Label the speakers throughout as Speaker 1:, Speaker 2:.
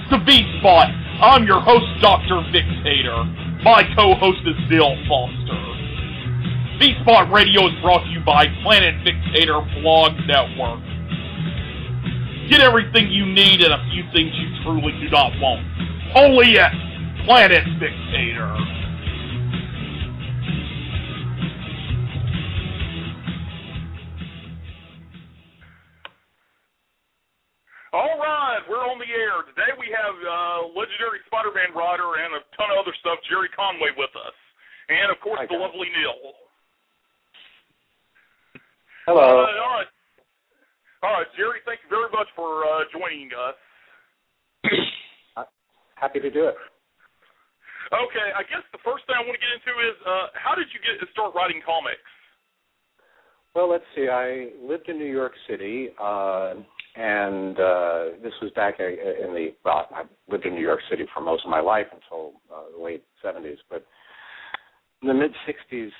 Speaker 1: It's the V-Spot. I'm your host, Dr. Victator. My co-host is Bill Foster. V-Spot Radio is brought to you by Planet Victator Blog Network. Get everything you need and a few things you truly do not want. Only at Planet Victator.
Speaker 2: All right, we're on the air. Today we have legendary Spider-Man writer and a ton of other stuff, Gerry Conway, with us. And, of course, the lovely Neil.
Speaker 3: Hello.
Speaker 2: All right, Gerry, thank you very much for joining us.
Speaker 3: Happy to do it.
Speaker 2: Okay, I guess the first thing I want to get into is how did you start writing comics?
Speaker 3: Well, let's see. I lived in New York City, and this was back I lived in New York City for most of my life until the late 70s. But in the mid-60s,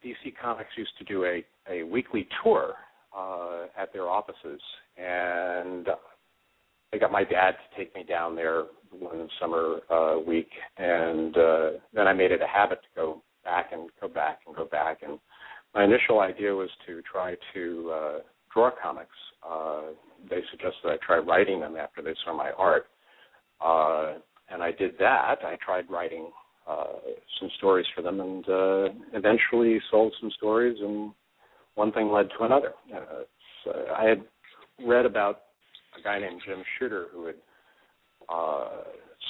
Speaker 3: DC Comics used to do a weekly tour at their offices, and I got my dad to take me down there one summer week, and then I made it a habit to go back and go back and go back. And my initial idea was to try to draw comics. They suggested I try writing them after they saw my art, and I did that. I tried writing some stories for them, and eventually sold some stories, and one thing led to another. I had read about a guy named Jim Shooter who had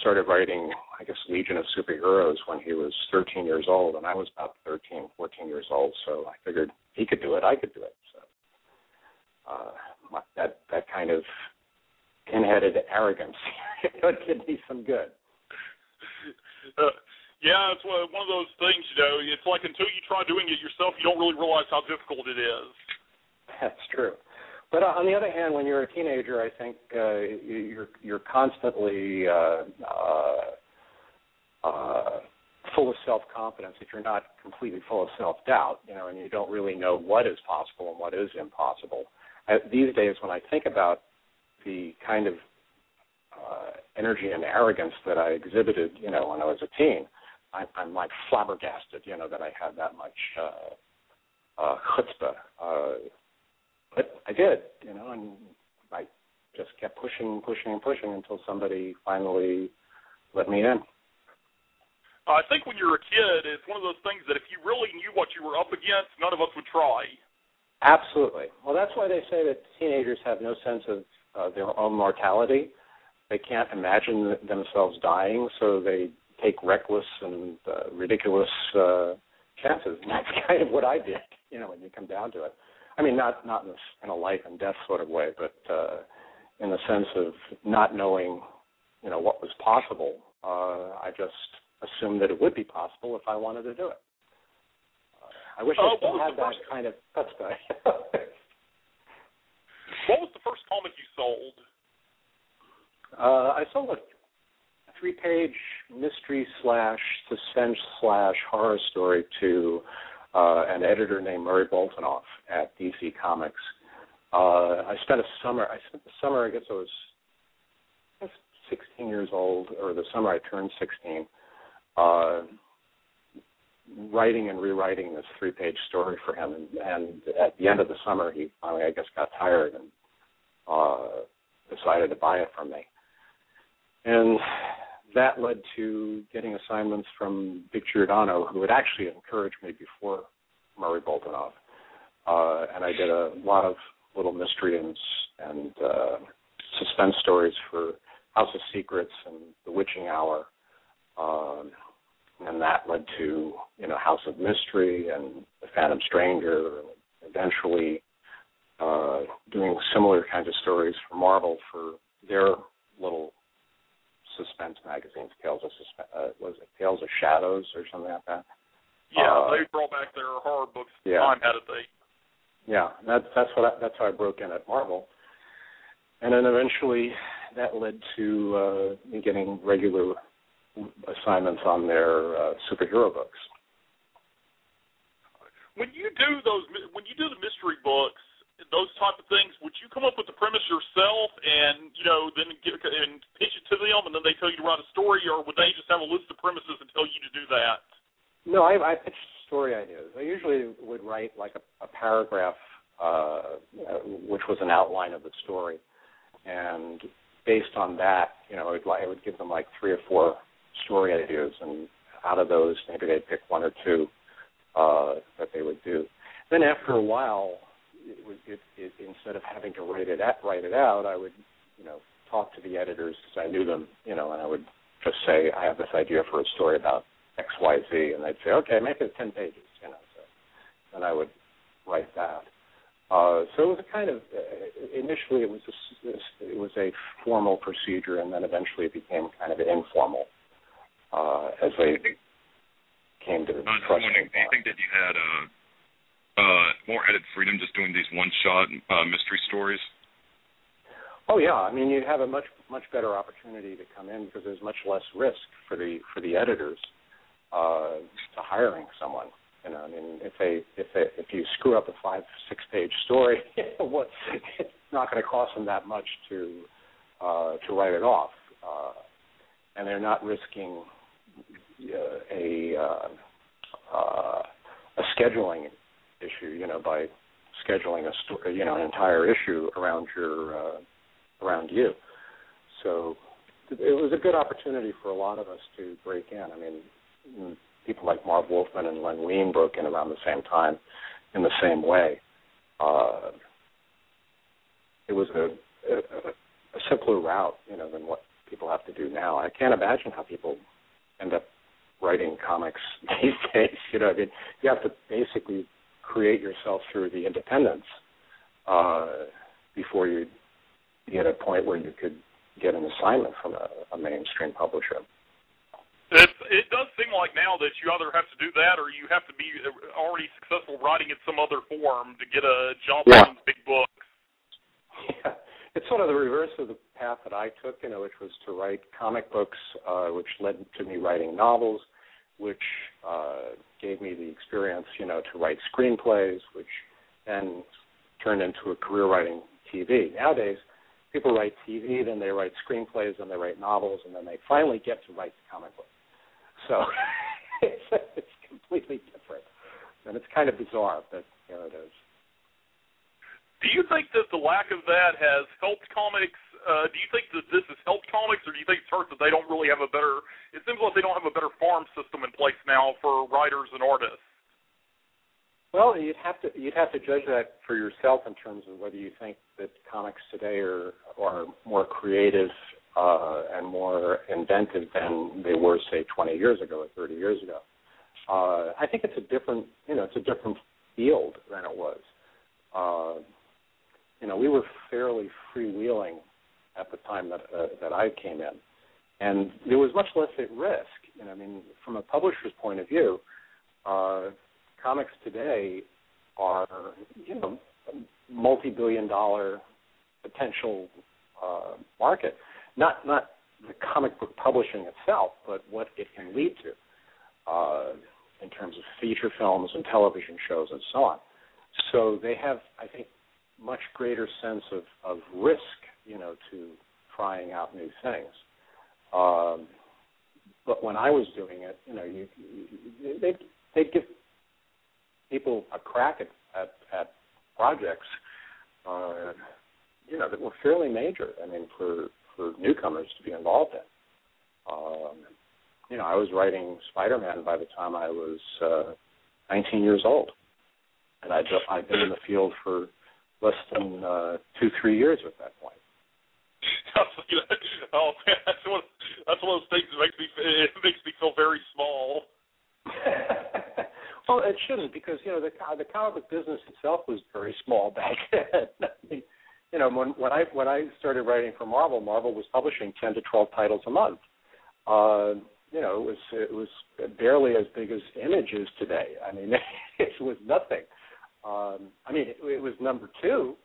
Speaker 3: started writing, I guess, Legion of Superheroes when he was 13 years old, and I was about 13, 14 years old, so I figured he could do it, I could do it. So that kind of pin-headed arrogance did me some good.
Speaker 2: Yeah, it's one of those things, it's like until you try doing it yourself, you don't really realize how difficult it is.
Speaker 3: That's true. But on the other hand, when you're a teenager, I think you're constantly full of self-confidence if you're not completely full of self-doubt, and you don't really know what is possible and what is impossible. These days, when I think about the kind of energy and arrogance that I exhibited, when I was a teen, I'm like flabbergasted, that I had that much chutzpah. But I did, and I just kept pushing until somebody finally let me in.
Speaker 2: I think when you're a kid, it's one of those things that if you really knew what you were up against, none of us would try.
Speaker 3: Absolutely. Well, that's why they say that teenagers have no sense of their own mortality. They can't imagine themselves dying, so they take reckless and ridiculous chances. And that's kind of what I did, when you come down to it. I mean, not in a life and death sort of way, but in the sense of not knowing, what was possible. I just assumed that it would be possible if I wanted to do it. I wish I still had that kind of chutzpah.
Speaker 2: What was the first comic you sold?
Speaker 3: I sold a 3-page mystery / suspense / horror story to an editor named Murray Boltonoff at DC Comics. I spent the summer, I guess I was 16 years old, or the summer I turned 16, writing and rewriting this 3-page story for him. And at the end of the summer, he finally, I guess, got tired and decided to buy it from me. And that led to getting assignments from Dick Giordano, who had actually encouraged me before Murray Boltonoff. And I did a lot of little mystery and suspense stories for House of Secrets and The Witching Hour. And that led to, House of Mystery and The Phantom Stranger, and eventually doing similar kinds of stories for Marvel for their little suspense magazines, Tales of Shadows or something like that?
Speaker 2: Yeah, they brought back their horror books at the time, hadn't they?
Speaker 3: Yeah, that's how I broke in at Marvel. And then eventually that led to me getting regular assignments on their superhero books.
Speaker 2: When you do the mystery books, those type of things, would you come up with the premise yourself and, then and pitch it to them, and then they tell you to write a story, or would they just have a list of premises and tell you to do that?
Speaker 3: No, I pitched story ideas. I usually would write like a paragraph, which was an outline of the story, and based on that, I would give them like 3 or 4 story ideas, and out of those, maybe they'd pick 1 or 2 that they would do. Then after a while, instead of having to write it out, I would, talk to the editors because I knew them, and I would just say, I have this idea for a story about X, Y, Z, and they'd say, okay, make it 10 pages, So, and I would write that. So it was a kind of, initially it was a formal procedure, and then eventually it became kind of informal as they came to the
Speaker 4: I was just wondering, do you think that you had more edit freedom just doing these one-shot mystery stories?
Speaker 3: Oh yeah, I mean you have a much better opportunity to come in because there's much less risk for the editors to hiring someone. I mean if you screw up a 5-6 page story, it's not going to cost them that much to write it off, and they're not risking a scheduling issue, by scheduling a story, an entire issue around you. So it was a good opportunity for a lot of us to break in. I mean, people like Marv Wolfman and Len Wein broke in around the same time in the same way. It was a simpler route, than what people have to do now. I can't imagine how people end up writing comics these days. I mean, you have to basically create yourself through the independents before you get a point where you could get an assignment from a mainstream publisher.
Speaker 2: It does seem like now that you either have to do that or you have to be already successful writing in some other form to get a job on big books.
Speaker 3: Yeah. It's sort of the reverse of the path that I took, which was to write comic books, which led to me writing novels, which gave me the experience, to write screenplays, which then turned into a career writing TV. Nowadays, people write TV, then they write screenplays, then they write novels, and then they finally get to write the comic book. So it's completely different, and it's kind of bizarre, but it is.
Speaker 2: Do you think that the lack of that has helped comics? Do you think that this has helped comics, or do you think it's hurt that they don't really have a better? It seems like they don't have a better farm system in place now for writers and artists.
Speaker 3: Well, you'd have to judge that for yourself in terms of whether you think that comics today are more creative and more inventive than they were, say, 20 years ago or 30 years ago. I think it's a different field than it was. We were fairly freewheeling at the time that I came in, and there was much less at risk. I mean, from a publisher's point of view, comics today are, multi-billion-dollar potential market. Not the comic book publishing itself, but what it can lead to in terms of feature films and television shows and so on. So they have, I think, much greater sense of risk, to trying out new things. But when I was doing it, they'd give people a crack at projects, that were fairly major. I mean, for newcomers to be involved in. I was writing Spider-Man by the time I was 19 years old, and I'd been in the field for less than 2-3 years at that point.
Speaker 2: Oh man, that's one of those things that makes me feel very small.
Speaker 3: Well, it shouldn't, because the comic book business itself was very small back then. I mean, when I started writing for Marvel was publishing 10 to 12 titles a month. It was barely as big as Image is today. I mean, it was nothing. It was number 2,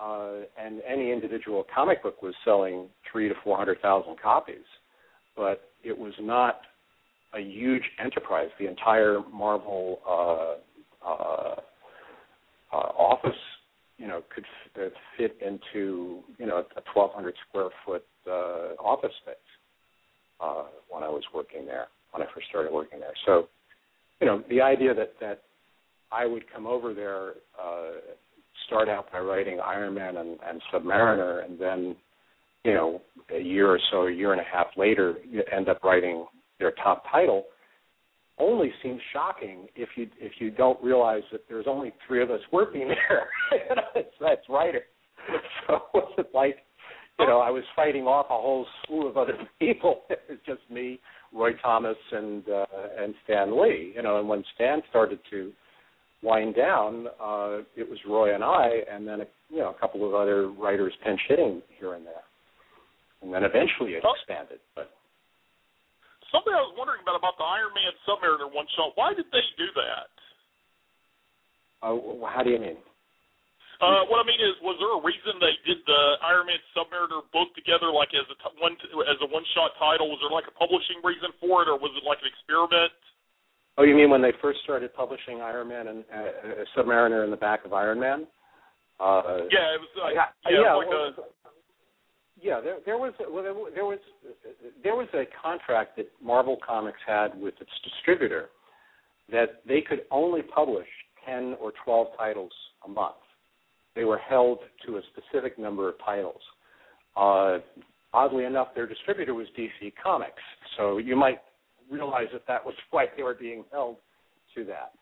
Speaker 3: and any individual comic book was selling 300,000 to 400,000 copies, but it was not a huge enterprise. The entire Marvel office, could fit into, a 1,200 square foot office space when I was working there, when I first started working there. So, the idea that I would come over there, start out by writing Iron Man and Submariner, and then, a year or so, a year and a half later, you end up writing their top title, only seems shocking if you don't realize that there's only 3 of us working there. That's writer. So it wasn't like, I was fighting off a whole slew of other people. It was just me, Roy Thomas, and Stan Lee. And when Stan started to wind down, it was Roy and I, and then a couple of other writers pinch hitting here and there, and then eventually it expanded. But
Speaker 2: something I was wondering about the Iron Man Submariner one shot. Why did they do that?
Speaker 3: How do you mean?
Speaker 2: What I mean is, was there a reason they did the Iron Man Submariner book together, like as a one-shot title? Was there like a publishing reason for it, or was it like an experiment?
Speaker 3: Oh, you mean when they first started publishing Iron Man and Submariner in the back of Iron Man?
Speaker 2: Yeah, it was.
Speaker 3: There was a contract that Marvel Comics had with its distributor that they could only publish 10 or 12 titles a month. They were held to a specific number of titles. Oddly enough, their distributor was DC Comics, so you might realize that was why they were being held to that.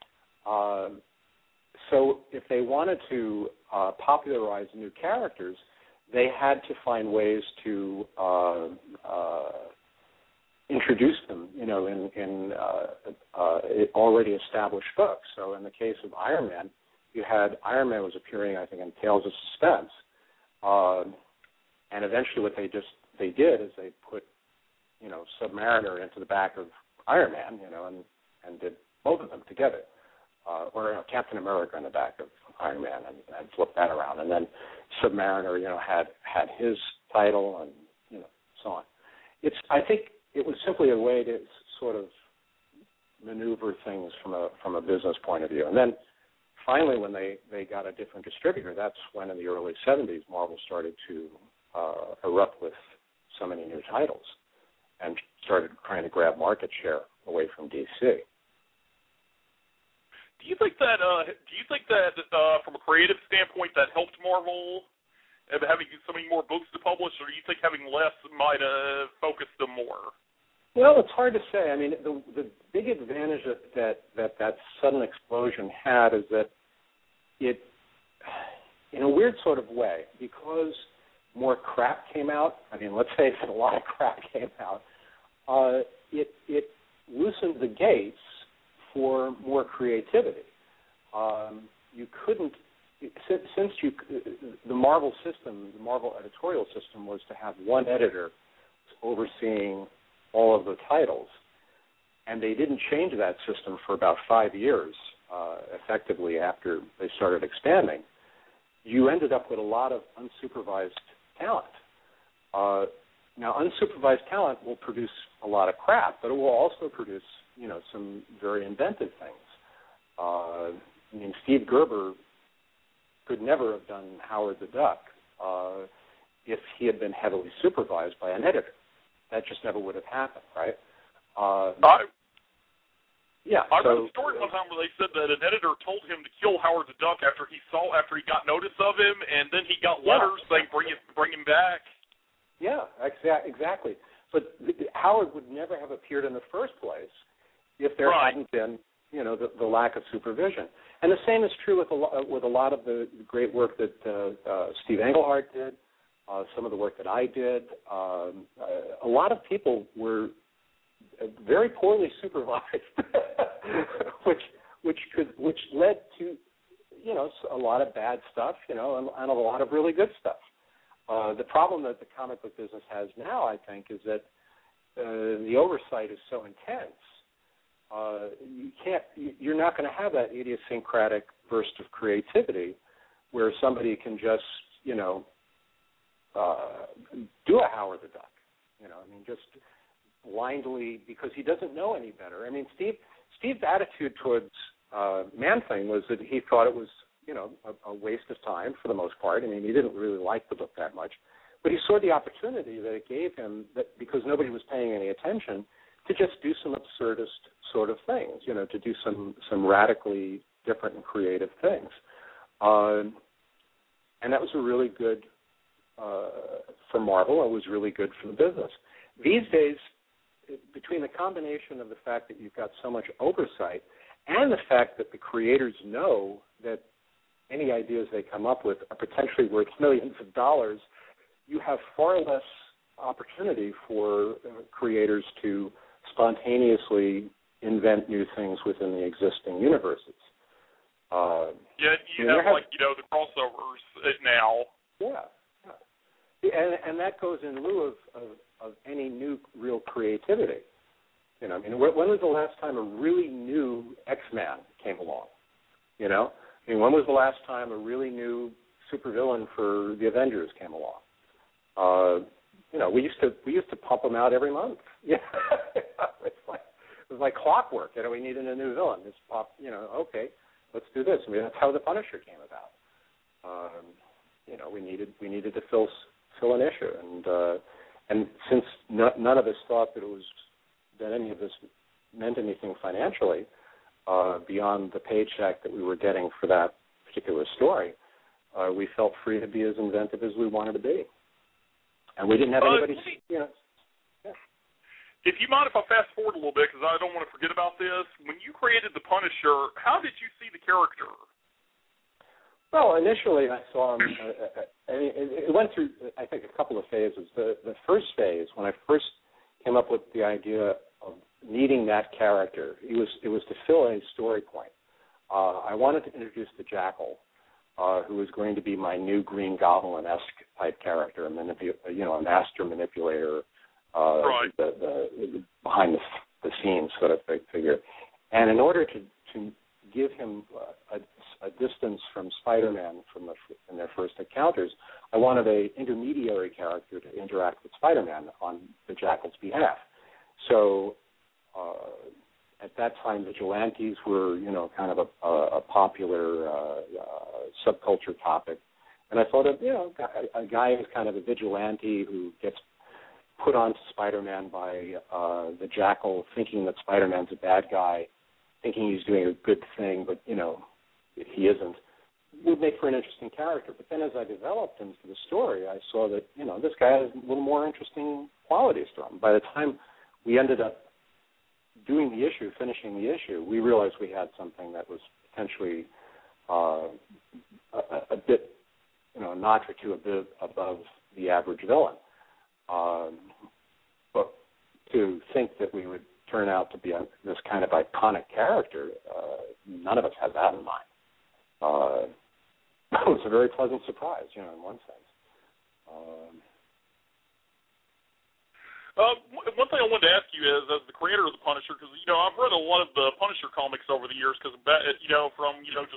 Speaker 3: So if they wanted to popularize new characters, they had to find ways to introduce them, in already established books. So in the case of Iron Man, you had Iron Man was appearing, I think, in Tales of Suspense, and eventually what they did is they put, Submariner into the back of Iron Man, and did both of them together, or Captain America in the back of Iron Man, and flipped that around, and then Submariner, had his title, and so on. I think it was simply a way to sort of maneuver things from a business point of view, and then finally, when they got a different distributor, that's when in the early 70s, Marvel started to erupt with so many new titles and started trying to grab market share away from DC.
Speaker 2: Do you think that from a creative standpoint that helped Marvel having so many more books to publish, or do you think having less might have focused them more?
Speaker 3: Well, it's hard to say. I mean, the big advantage that sudden explosion had is that it, in a weird sort of way, because more crap came out, I mean, let's face it, a lot of crap came out, it loosened the gates for more creativity. You couldn't, since the Marvel system, the Marvel editorial system was to have one editor overseeing all of the titles, and they didn't change that system for about 5 years, effectively after they started expanding. You ended up with a lot of unsupervised talent. Now, unsupervised talent will produce a lot of crap, but it will also produce, some very inventive things. I mean, Steve Gerber could never have done Howard the Duck if he had been heavily supervised by an editor. That just never would have happened, right? I
Speaker 2: read a story one time where they said that an editor told him to kill Howard the Duck after he got notice of him, and then he got letters saying bring him back.
Speaker 3: Yeah, exactly. But Howard would never have appeared in the first place if there hadn't been, the lack of supervision. And the same is true with a lot of the great work that Steve Englehart did, some of the work that I did. A lot of people were very poorly supervised, which led to, a lot of bad stuff, and a lot of really good stuff. The problem that the comic book business has now, I think, is that the oversight is so intense. You're not going to have that idiosyncratic burst of creativity where somebody can just, do a Howard the Duck. Just blindly, because he doesn't know any better. I mean, Steve's attitude towards Man-Thing was that he thought it was, a waste of time for the most part. I mean, he didn't really like the book that much, but he saw the opportunity that it gave him, that because nobody was paying any attention, to just do some absurdist sort of things, to do some radically different and creative things. And that was a really good for Marvel. It was really good for the business. These days, between the combination of the fact that you've got so much oversight and the fact that the creators know that any ideas they come up with are potentially worth millions of dollars, you have far less opportunity for creators to spontaneously invent new things within the existing universes.
Speaker 2: You have the crossovers now.
Speaker 3: Yeah. And that goes in lieu of any new real creativity. When was the last time a really new X-Man came along? When was the last time a really new supervillain for the Avengers came along? We used to pump them out every month. It was like clockwork. We needed a new villain. Just pop. Okay, let's do this. That's how the Punisher came about. We needed to fill an issue, and since none of us thought that any of this meant anything financially beyond the paycheck that we were getting for that particular story, we felt free to be as inventive as we wanted to be. And we didn't have anybody.
Speaker 2: If you mind if I fast forward a little bit, because I don't want to forget about this. When you created the Punisher, how did you see the character?
Speaker 3: Well, initially I saw him. It went through, I think, a couple of phases. The first phase, when I first came up with the idea of needing that character, it was to fill a story point. I wanted to introduce the Jackal, who was going to be my new Green Goblin-esque type character, a master manipulator,
Speaker 2: right.
Speaker 3: the behind the scenes sort of figure. And in order to give him a distance from Spider-Man in their first encounters, I wanted an intermediary character to interact with Spider-Man on the Jackal's behalf. So at that time, vigilantes were, kind of a popular subculture topic. And I thought of, a guy who's kind of a vigilante who gets put onto Spider-Man by the Jackal, thinking that Spider-Man's a bad guy, thinking he's doing a good thing, but, he isn't, would make for an interesting character. But then as I developed into the story, I saw that, this guy has a little more interesting qualities to him. By the time we ended up doing the issue, finishing the issue, we realized we had something that was potentially a bit, a notch or two a bit above the average villain. But to think that we would turn out to be this kind of iconic character, none of us had that in mind. It was a very pleasant surprise, in one sense.
Speaker 2: One thing I wanted to ask you is, as the creator of the Punisher, because I've read a lot of the Punisher comics over the years, because from just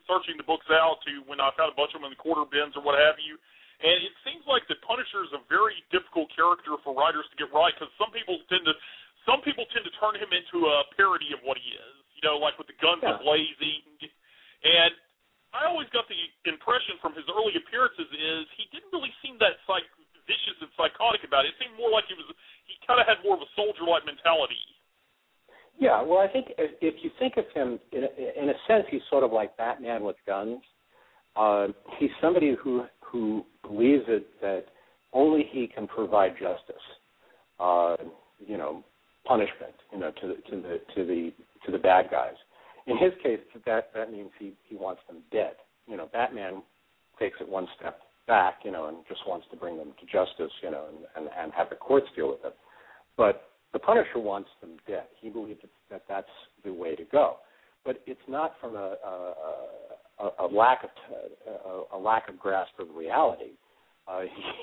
Speaker 2: searching the books out to when I found a bunch of them in the quarter bins or what have you, and it seems like the Punisher is a very difficult character for writers to get right, because some people tend to turn him into a parody of what he is, like with the guns blazing, and I always got the impression from his early appearances is he didn't really seem that vicious and psychotic about it. It seemed more like he kind of had more of a soldier-like mentality.
Speaker 3: Yeah, well, I think if you think of him, in a sense, he's sort of like Batman with guns. He's somebody who believes that only he can provide justice, punishment, to the bad guys. In his case, that means he wants them dead. Batman takes it one step back, and just wants to bring them to justice, and have the courts deal with it. But the Punisher wants them dead. He believes that that's the way to go. But it's not from a lack of grasp of reality.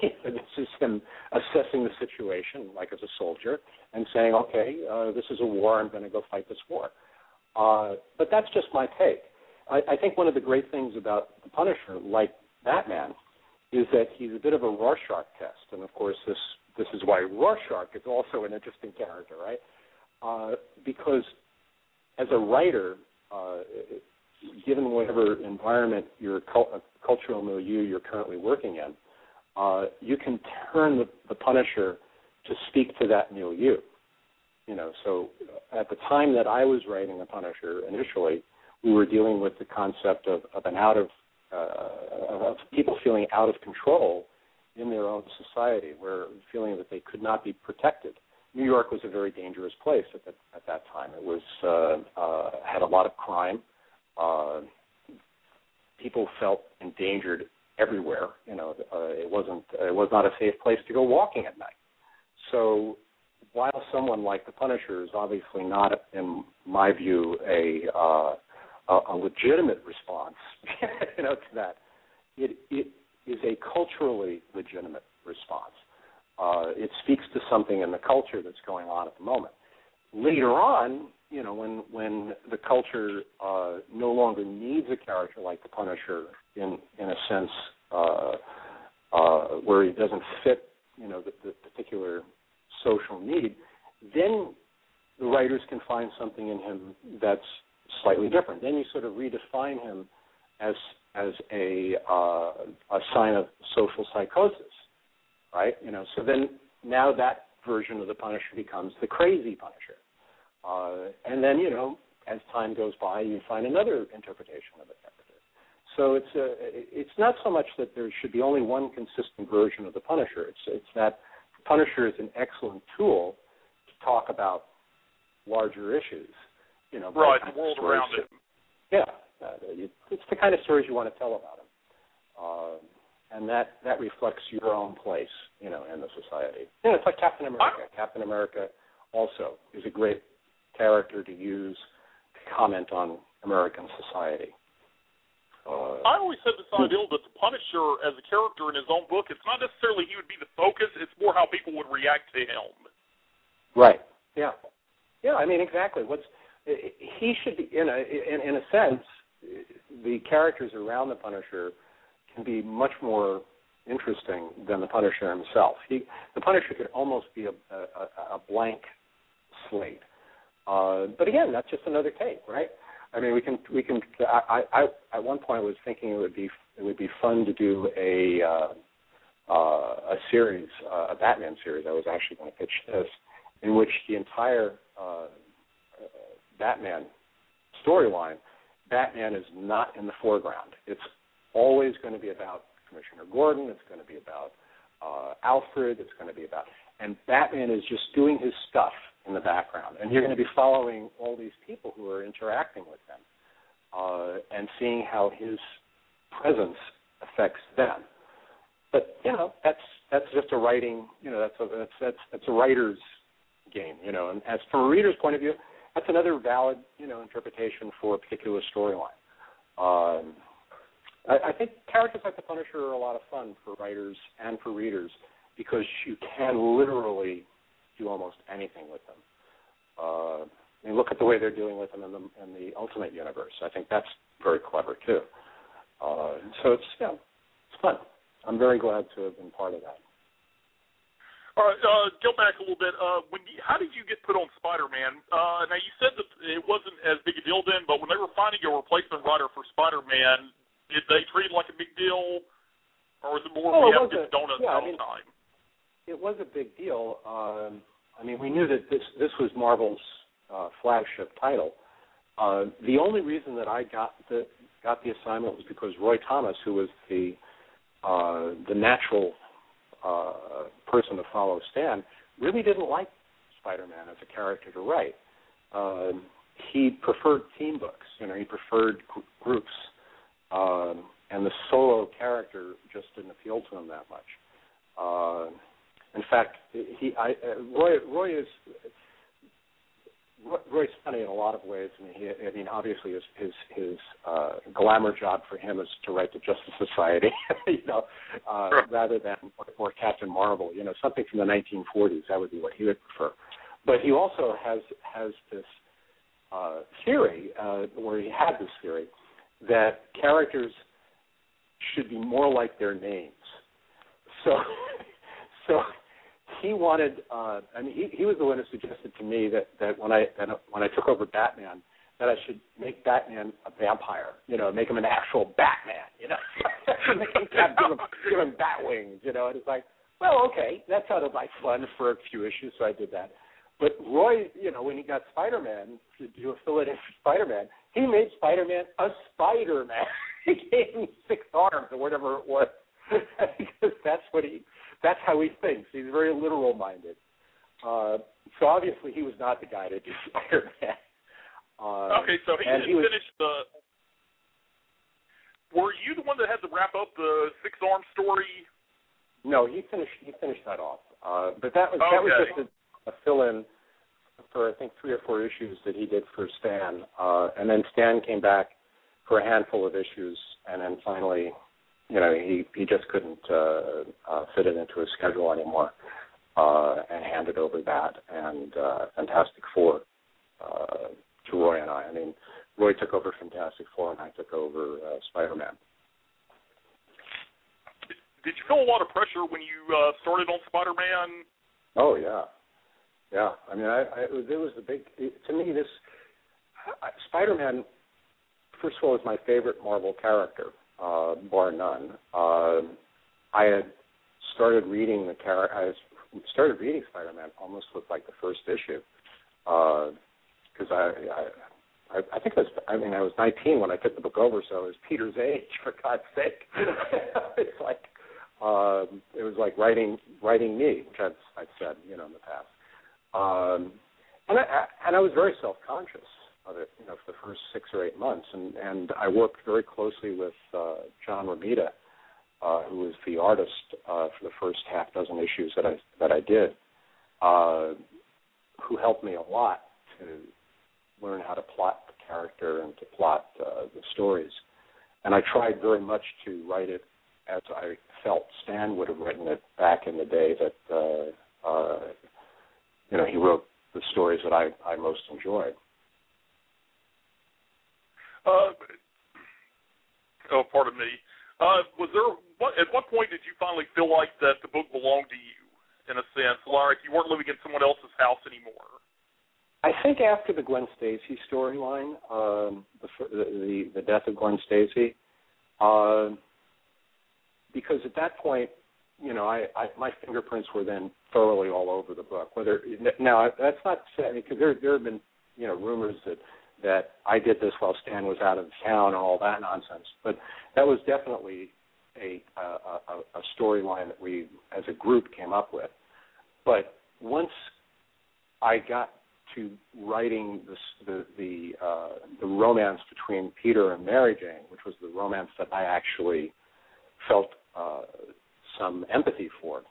Speaker 3: This is him assessing the situation, like as a soldier, and saying, okay, this is a war, I'm going to go fight this war. But that's just my take. I think one of the great things about the Punisher, like Batman, is that he's a bit of a Rorschach test. And, of course, this is why Rorschach is also an interesting character, right? Because as a writer, given whatever environment your cultural milieu you're currently working in, you can turn the Punisher to speak to that milieu. So at the time that I was writing the Punisher initially, we were dealing with the concept of people feeling out of control in their own society, where feeling that they could not be protected. New York was a very dangerous place at that time. It was had a lot of crime. People felt endangered everywhere. It was not a safe place to go walking at night. So while someone like the Punisher is obviously not, in my view, a legitimate response, to that, it is a culturally legitimate response. It speaks to something in the culture that's going on at the moment. Later on, when the culture no longer needs a character like the Punisher in a sense where he doesn't fit, the particular social need, then the writers can find something in him that's slightly different. Then you sort of redefine him as a sign of social psychosis, right? So then now that version of the Punisher becomes the crazy Punisher. And then, as time goes by, you find another interpretation of the character. So it's not so much that there should be only one consistent version of the Punisher. It's that the Punisher is an excellent tool to talk about larger issues.
Speaker 2: Right, the world around it.
Speaker 3: Yeah, it's the kind of stories you want to tell about him. And that reflects your own place, in the society. It's like Captain America. Captain America also is a great character to use to comment on American society.
Speaker 2: I always had this ideal that the Punisher, as a character in his own book, it's not necessarily he would be the focus, it's more how people would react to him.
Speaker 3: Right, yeah. Yeah, I mean, exactly. He should be, in a sense, the characters around the Punisher can be much more interesting than the Punisher himself. The Punisher could almost be a blank slate. But again, that's just another take, right? I mean, we can. I at one point was thinking it would be fun to do a series, a Batman series. I was actually going to pitch this, in which the entire Batman storyline, Batman is not in the foreground. It's always going to be about Commissioner Gordon. It's going to be about Alfred. It's going to be about, and Batman is just doing his stuff in the background, and you're going to be following all these people who are interacting with him and seeing how his presence affects them. But that's just a writing. That's a writer's game. And as from a reader's point of view, that's another valid interpretation for a particular storyline. I think characters like the Punisher are a lot of fun for writers and for readers because you can literally do almost anything with them. Look at the way they're dealing with them in the Ultimate Universe. I think that's very clever too. So it's fun. I'm very glad to have been part of that.
Speaker 2: All right, go back a little bit. How did you get put on Spider-Man? Now, you said that it wasn't as big a deal then, but when they were finding a replacement writer for Spider-Man, did they treat it like a big deal, or was it more we have to get donuts all the time?
Speaker 3: It was a big deal. We knew that this was Marvel's flagship title. The only reason that I got the assignment was because Roy Thomas, who was the natural person to follow Stan, really didn't like Spider-Man as a character to write. He preferred team books. He preferred groups, and the solo character just didn't appeal to him that much. In fact, Roy's funny in a lot of ways. Obviously, his glamour job for him is to write the Justice Society, rather than or Captain Marvel. Something from the 1940s. That would be what he would prefer. But he also has this theory, where he had this theory that characters should be more like their names. So he wanted. He was the one who suggested to me that when I took over Batman, that I should make Batman a vampire, make him an actual Batman, give him bat wings, and it's like, well, okay, that sounded like fun for a few issues, so I did that. But Roy, when he got Spider-Man to do a fill-in for Spider-Man, he made Spider-Man a Spider-Man. He gave him 6 arms or whatever it was, because that's how he thinks. He's very literal-minded. So obviously he was not the guy to do Spider-Man.
Speaker 2: Okay, so he didn't finish the. Were you the one that had to wrap up the 6-arm story?
Speaker 3: No, he finished that off. But that was just a fill-in for I think 3 or 4 issues that he did for Stan, and then Stan came back for a handful of issues, and then finally, he just couldn't fit it into his schedule anymore, and handed over that and Fantastic Four to Roy and I. I mean, Roy took over Fantastic Four, and I took over Spider-Man.
Speaker 2: Did you feel a lot of pressure when you started on Spider-Man?
Speaker 3: Oh yeah. I mean, it was the big. To me, this Spider-Man, first of all, is my favorite Marvel character, bar none. I had started reading I started reading Spider-Man almost with like the first issue, because I think I was 19 when I took the book over, so it was Peter's age, for God's sake. It's like it was like writing me, which I've said, in the past. And I was very self-conscious of it, for the first 6 or 8 months, and I worked very closely with John Romita, who was the artist for the first half dozen issues that I did, who helped me a lot to learn how to plot the character and to plot the stories. And I tried very much to write it as I felt Stan would have written it back in the day that he wrote the stories that I most enjoyed.
Speaker 2: Pardon me. At what point did you finally feel like that the book belonged to you, in a sense, like you weren't living in someone else's house anymore?
Speaker 3: I think after the Gwen Stacy storyline, the death of Gwen Stacy, because at that point, my fingerprints were then thoroughly all over the book. Now that's not said, because there have been rumors that I did this while Stan was out of town and all that nonsense, but that was definitely a storyline that we as a group came up with. But once I got to writing the romance between Peter and Mary Jane, which was the romance that I actually felt some empathy for,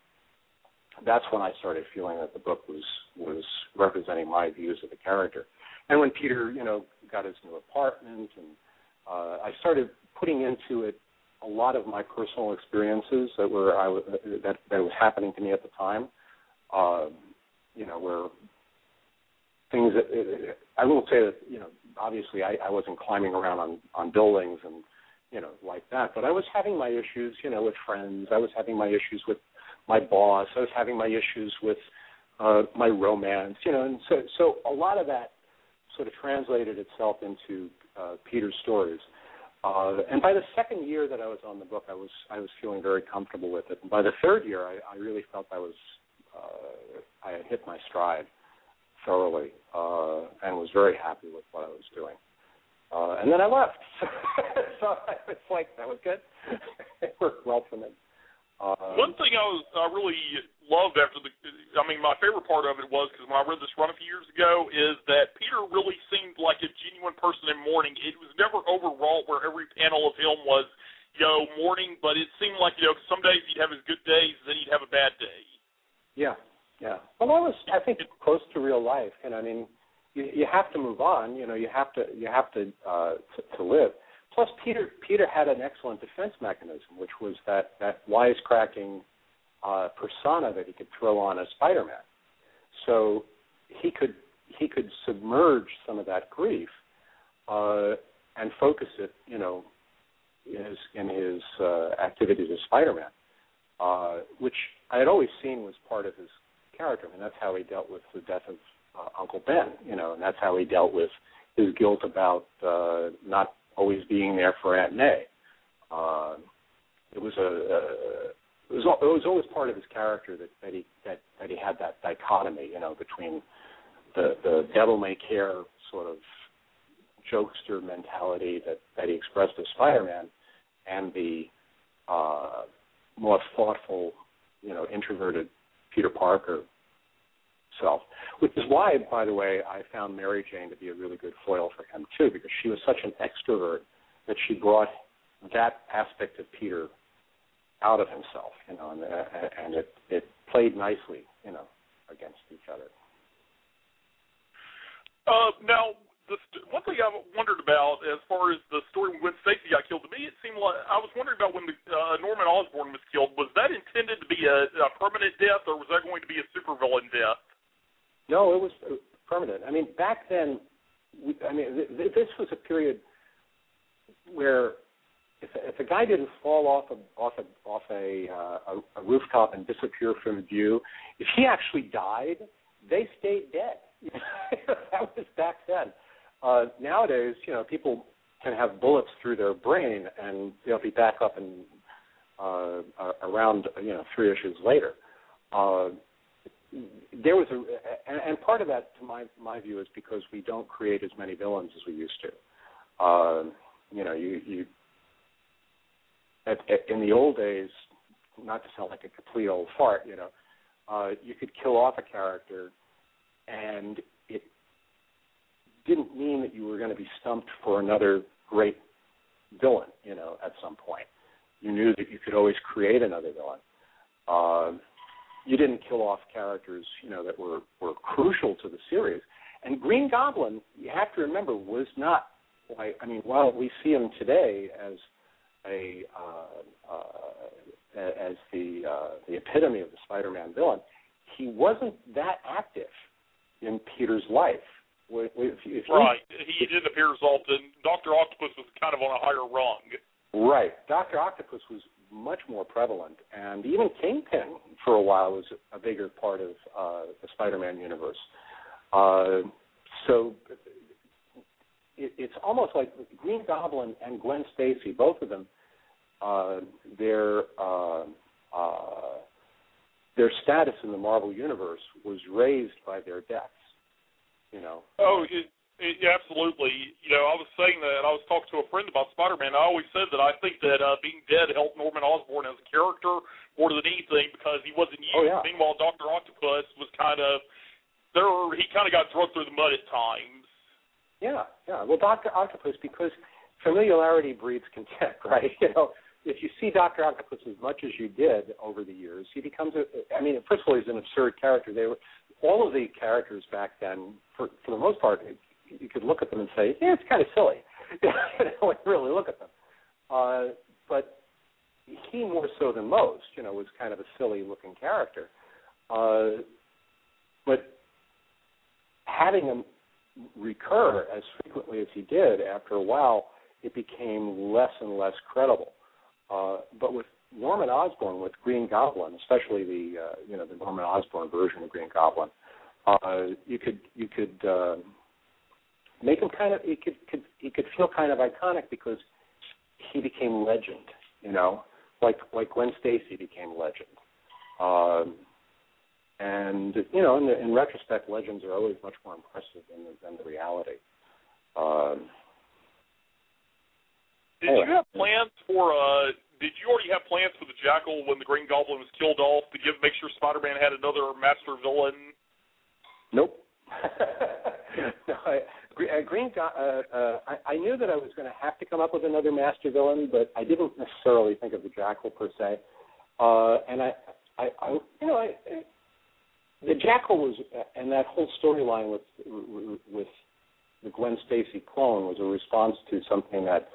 Speaker 3: that's when I started feeling that the book was representing my views of the character. And when Peter, got his new apartment, and I started putting into it a lot of my personal experiences that was happening to me at the time. Where things that I won't say that obviously I wasn't climbing around on buildings and like that, but I was having my issues with friends. I was having my issues with my boss. I was having my issues with my romance, and so a lot of that sort of translated itself into Peter's stories. And by the second year that I was on the book, I was feeling very comfortable with it. And by the third year, I really felt I had hit my stride thoroughly, and was very happy with what I was doing. And then I left. So it's like, that was good. It worked well for me.
Speaker 2: One thing I really loved my favorite part of it was, because when I read this run a few years ago, is that Peter really seemed like a genuine person in mourning. It was never overwrought where every panel of him was, mourning, but it seemed like, some days he'd have his good days, then he'd have a bad day. Yeah.
Speaker 3: Well, that was, I think, close to real life. And I mean, you have to move on. You have to live. Plus, Peter had an excellent defense mechanism, which was that wisecracking persona that he could throw on as Spider-Man. So he could submerge some of that grief and focus it, in his activities as Spider-Man, which I had always seen was part of his character. I mean, that's how he dealt with the death of Uncle Ben, and that's how he dealt with his guilt about not always being there for Aunt May. It was always part of his character that he had that dichotomy, between the devil may care sort of jokester mentality that he expressed as Spider-Man, and the more thoughtful, introverted Peter Parker self. Which is why, by the way, I found Mary Jane to be a really good foil for him too, because she was such an extrovert that she brought that aspect of Peter out of himself, and it played nicely, against each other.
Speaker 2: Now, one thing I wondered about as far as the story when Stacy got killed, to me it seemed like I was wondering about when Norman Osborn was killed. Was that intended to be a permanent death, or was that going to be a supervillain death?
Speaker 3: No, it was permanent. I mean, back then, this was a period where if a guy didn't fall off a rooftop and disappear from view, if he actually died, they stayed dead. That was back then. Nowadays, people can have bullets through their brain and they'll be back up and around 3 issues later. There was and part of that, to my view, is because we don't create as many villains as we used to. In the old days, not to sound like a complete old fart, you could kill off a character, and it didn't mean that you were going to be stumped for another great villain, at some point. You knew that you could always create another villain. You didn't kill off characters, that were crucial to the series. And Green Goblin, you have to remember, was not while we see him today as the epitome of the Spider-Man villain, he wasn't that active in Peter's life. Right.
Speaker 2: He didn't appear as often. Dr. Octopus was kind of on a higher rung.
Speaker 3: Right. Dr. Octopus was much more prevalent, and even Kingpin for a while was a bigger part of the Spider-Man universe. So it's almost like Green Goblin and Gwen Stacy, both of them, their status in the Marvel universe was raised by their deaths.
Speaker 2: Oh, absolutely. I was saying that I was talking to a friend about Spider-Man. I always said that I think that being dead helped Norman Osborn as a character more than anything because he wasn't used.
Speaker 3: Oh, yeah.
Speaker 2: Meanwhile, Dr. Octopus was kind of he kind of got drugged through the mud at times.
Speaker 3: Yeah. Well, Dr. Octopus, because familiarity breeds contempt, right? If you see Dr. Octopus as much as you did over the years, he becomes first of all, he's an absurd character. All of the characters back then, for the most part, you could look at them and say, yeah, it's kind of silly. When you really look at them. But he, more so than most, was kind of a silly-looking character. But having him recur as frequently as he did, after a while, it became less and less credible. But with Norman Osborn, with Green Goblin, especially the Norman Osborn version of Green Goblin, you could make him kind of he could feel kind of iconic because he became legend, like Gwen Stacy became legend. And in retrospect, legends are always much more impressive than the reality.
Speaker 2: Did you have plans for? Did you already have plans for the Jackal when the Green Goblin was killed off to make sure Spider-Man had another master villain?
Speaker 3: Nope. No, I knew that I was going to have to come up with another master villain, but I didn't necessarily think of the Jackal per se. And the Jackal was, and that whole storyline with the Gwen Stacy clone was a response to something that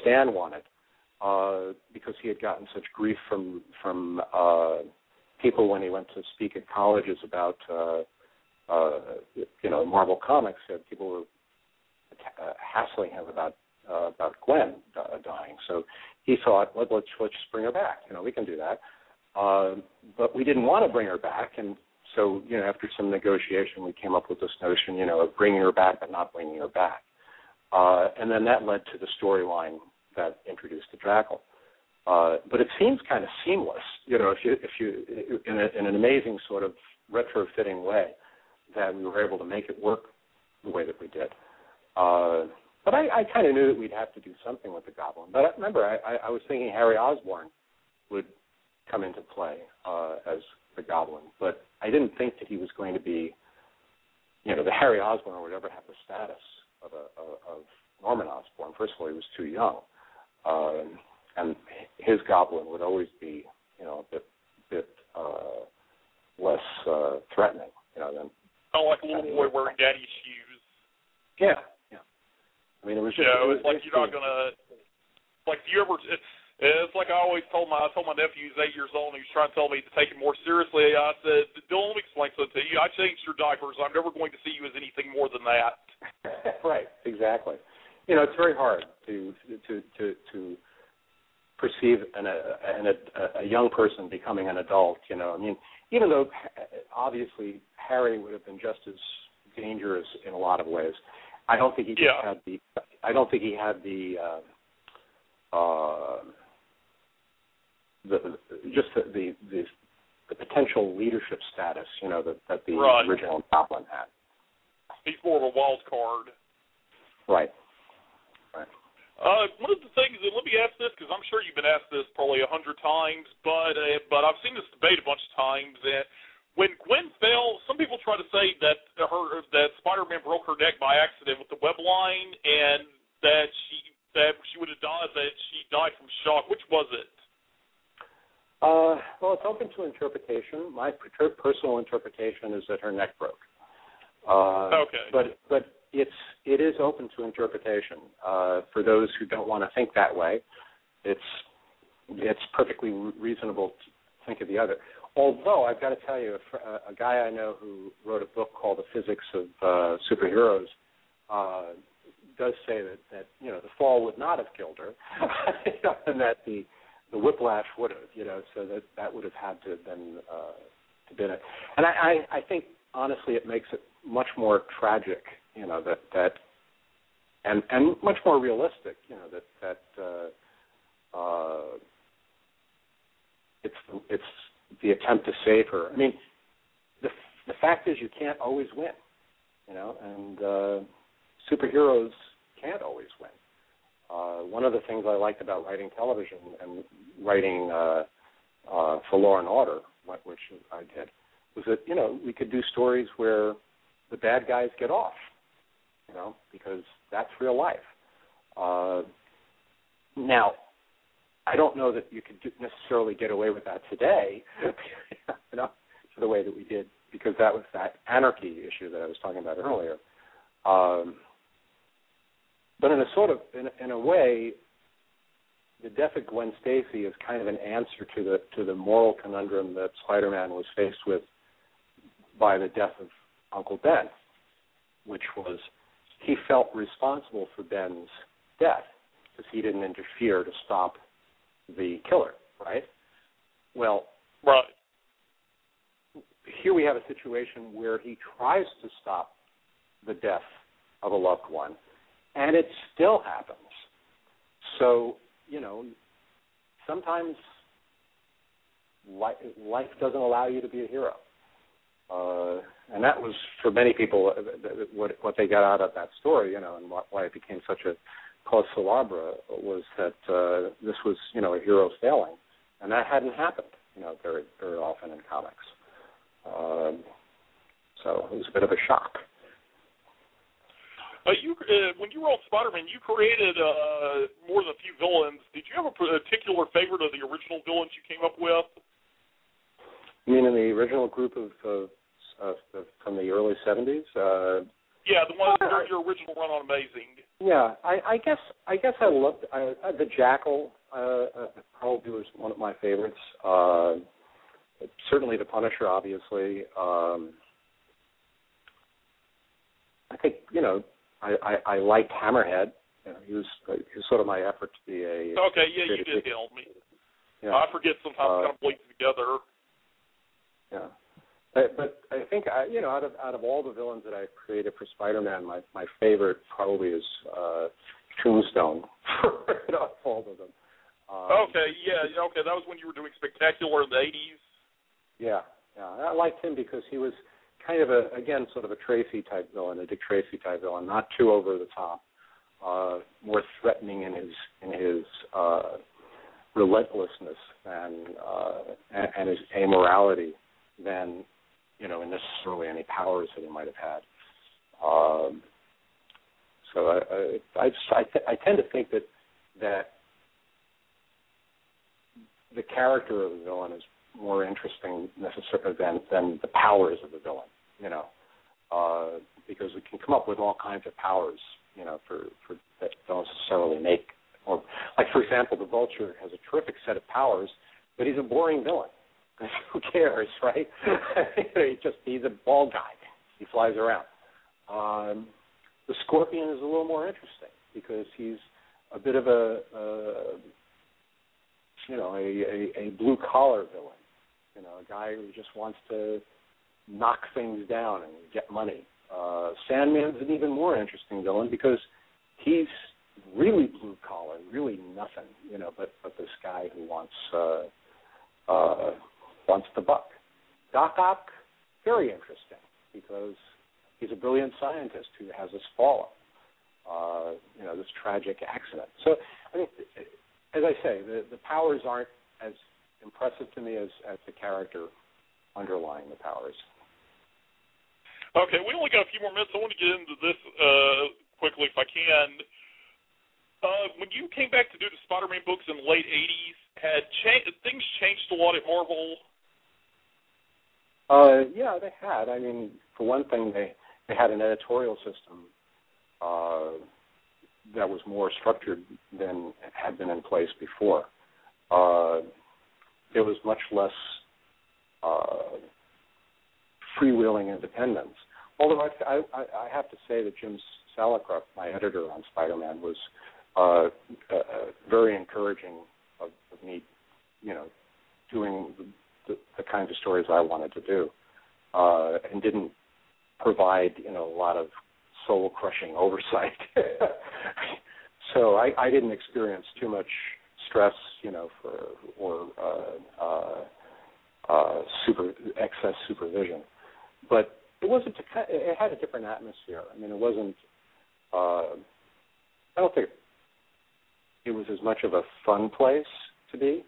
Speaker 3: Stan wanted, because he had gotten such grief from people when he went to speak at colleges about Marvel Comics. People were hassling him about Gwen dying. So he thought, let's just bring her back. We can do that. But we didn't want to bring her back, and so after some negotiation, we came up with this notion, of bringing her back but not bringing her back. And then that led to the storyline that introduced the Jackal. But it seems kind of seamless, if you in an amazing sort of retrofitting way, that we were able to make it work the way that we did. But I kind of knew that we'd have to do something with the Goblin. But remember, I was thinking Harry Osborn would come into play as the Goblin, but I didn't think that he was going to be, that Harry Osborn would ever have the status of Norman Osborn. First of all, he was too young, and his Goblin would always be, a bit less threatening, than.
Speaker 2: Oh, like a little boy wearing daddy's shoes.
Speaker 3: Yeah. I mean, it was just.
Speaker 2: It's like you're not gonna. Like you ever. It's like I always told my nephew, who's 8 years old, and he was trying to tell me to take it more seriously. I said, "Dylan, let me explain something to you. I changed your diapers. I'm never going to see you as anything more than that."
Speaker 3: Right. Exactly. It's very hard to perceive a young person becoming an adult. I mean, even though obviously Harry would have been just as dangerous in a lot of ways, I don't think he had the. I don't think he had the potential leadership status, that the original Goblin had.
Speaker 2: He's more of a wild card.
Speaker 3: Right.
Speaker 2: One of the things, and let me ask this, because I'm sure you've been asked this probably 100 times, but I've seen this debate a bunch of times. And when Gwen fell, some people try to say that Spider-Man broke her neck by accident with the web line, and that she would have died. That she died from shock. Which was it?
Speaker 3: Well, it's open to interpretation. My personal interpretation is that her neck broke.
Speaker 2: Okay.
Speaker 3: But it is open to interpretation. For those who don't want to think that way, it's perfectly reasonable to think of the other. Although I've got to tell you, a guy I know who wrote a book called The Physics of Superheroes does say that the fall would not have killed her, and that the whiplash would have, so that would have had to have been to been it. And I think honestly it makes it much more tragic, that and much more realistic, that it's the attempt to save her. I mean, the fact is you can't always win, and superheroes can't always win. One of the things I liked about writing television and writing for Law and Order, which I did, was that, we could do stories where the bad guys get off, because that's real life. Now, I don't know that you could necessarily get away with that today, the way that we did, because that was that anarchy issue that I was talking about earlier. But in a way, the death of Gwen Stacy is kind of an answer to the moral conundrum that Spider-Man was faced with by the death of Uncle Ben, which was he felt responsible for Ben's death because he didn't interfere to stop the killer, right? Well,
Speaker 2: right.
Speaker 3: Here we have a situation where he tries to stop the death of a loved one, and it still happens. So, sometimes life doesn't allow you to be a hero. And that was, for many people, what they got out of that story, and why it became such a cause célèbre was that this was, a hero failing. And that hadn't happened, very, very often in comics. So it was a bit of a shock.
Speaker 2: When you wrote Spider-Man, you created more than a few villains. Did you have a particular favorite of the original villains you came up with?
Speaker 3: You mean in the original group of from the early 70s?
Speaker 2: Yeah, the one during your original run on Amazing.
Speaker 3: Yeah, I guess I loved the Jackal. Probably was one of my favorites. Certainly the Punisher, obviously. I think I liked Hammerhead. He was sort of my effort to be a.
Speaker 2: Okay, yeah, you did help me. Yeah. I forget sometimes it kind of bleeds together.
Speaker 3: Yeah. But I think out of all the villains that I've created for Spider-Man, my favorite probably is Tombstone. Of all of them.
Speaker 2: Okay, that was when you were doing Spectacular in the 80s.
Speaker 3: Yeah, I liked him because he was kind of sort of a Tracy type villain, a Dick Tracy type villain, not too over the top, more threatening in his relentlessness and his amorality than in necessarily any powers that he might have had. So I tend to think that the character of the villain is more interesting necessarily than the powers of the villain, because we can come up with all kinds of powers, for that don't necessarily make, or like for example, the Vulture has a terrific set of powers, but he's a boring villain. Who cares, right? He's a bald guy. He flies around. The Scorpion is a little more interesting because he's a bit of a blue collar villain, a guy who just wants to knock things down and get money. Sandman's an even more interesting villain because he's really blue collar, really nothing, but this guy who wants the buck. Doc Ock, very interesting because he's a brilliant scientist who has this fallen, this tragic accident. So, I mean, as I say, the powers aren't as impressive to me as the character underlying the powers.
Speaker 2: Okay, we only got a few more minutes. I want to get into this quickly if I can. When you came back to do the Spider-Man books in the late 80s, had things changed a lot at Marvel?
Speaker 3: Yeah, they had. I mean, for one thing, they had an editorial system that was more structured than had been in place before. There was much less freewheeling independence. Although I have to say that Jim Salicrup, my editor on Spider-Man, was very encouraging of me, doing the kinds of stories I wanted to do, and didn't provide, a lot of soul-crushing oversight. So I didn't experience too much stress, excess supervision. But it had a different atmosphere. I mean, it wasn't. I don't think it was as much of a fun place to be.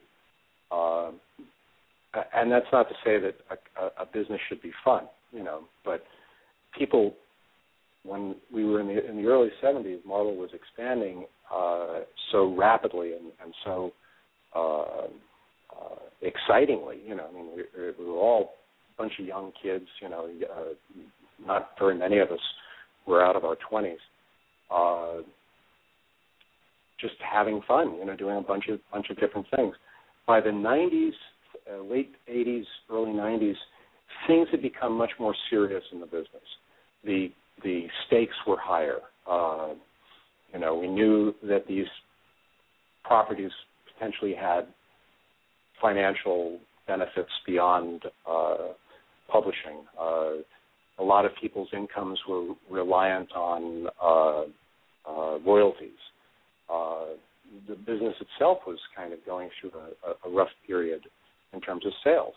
Speaker 3: And that's not to say that a business should be fun, but people, when we were in the early 70s, Marvel was expanding so rapidly and so excitingly, I mean, we were all a bunch of young kids, not very many of us were out of our 20s, just having fun, doing a bunch of different things. By the 90s, late 80s, early 90s, things had become much more serious in the business. The stakes were higher. We knew that these properties potentially had financial benefits beyond publishing. A lot of people's incomes were reliant on royalties. The business itself was kind of going through a rough period in terms of sales.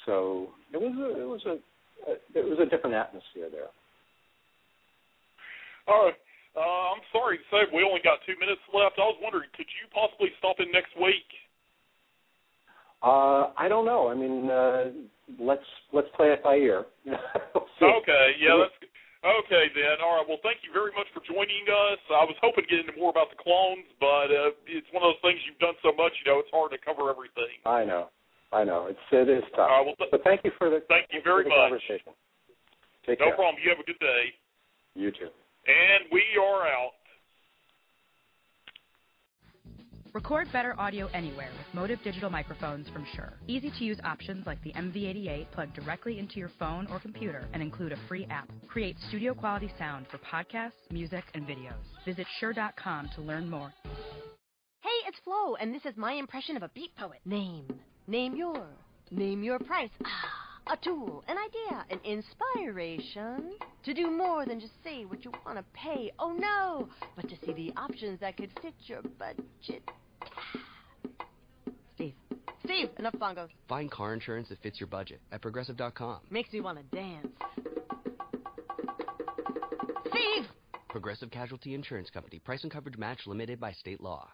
Speaker 3: So it was a different atmosphere there.
Speaker 2: All right. I'm sorry to say we only got 2 minutes left. I was wondering, could you possibly stop in next week?
Speaker 3: I don't know. I mean, let's play it by ear.
Speaker 2: Okay. Yeah. Okay then. All right. Well, thank you very much for joining us. I was hoping to get into more about the clones, but it's one of those things you've done so much. It's hard to cover everything.
Speaker 3: I know. It is tough. But thank you for the
Speaker 2: very much.
Speaker 3: Conversation. Take care.
Speaker 2: No problem. You have a good day.
Speaker 3: You too.
Speaker 2: And we are out.
Speaker 5: Record better audio anywhere with Motive digital microphones from Shure. Easy-to-use options like the MV88 plug directly into your phone or computer and include a free app. Create studio-quality sound for podcasts, music, and videos. Visit Shure.com to learn more.
Speaker 6: Hey, it's Flo, and this is my impression of a beat poet. Name your price. A tool, an idea, an inspiration to do more than just say what you want to pay. Oh, no, but to see the options that could fit your budget. Steve, enough bongos.
Speaker 7: Find car insurance that fits your budget at Progressive.com.
Speaker 6: Makes me want to dance. Steve!
Speaker 7: Progressive Casualty Insurance Company. Price and coverage match limited by state law.